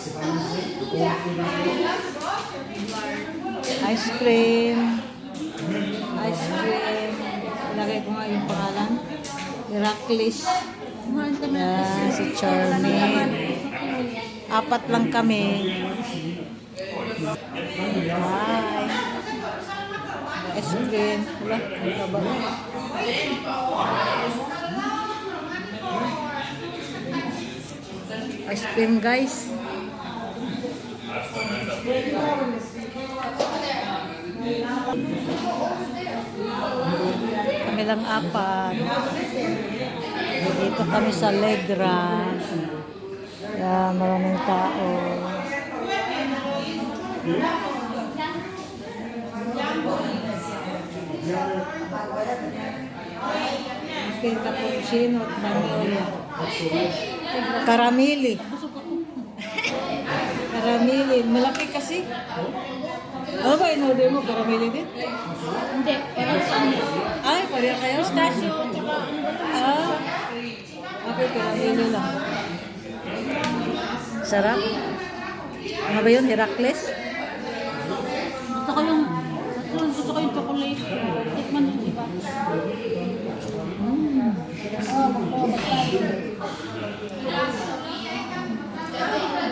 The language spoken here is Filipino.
Ice cream. Ice cream. Ilagay ko nga yung pangalan. Heracles. Yan, si Charmin. 4 lang kami. Hi. Ice cream. Wala, ang taba. Ice cream, guys. Kami lang 4. Dito kami sa Legra. Yan, maraming tao. Okay, cappuccino at vanilla. Karamili. Karamili. Malaki kasi. Ano ba in-order mo? Karamili din? Hindi, pero saan? Ay, pareha kayo? Pistachio, tsaka Okay, karamili lang. Sarap. Ano ba yun? Heracles? gusto ko yung chocolate. Tikman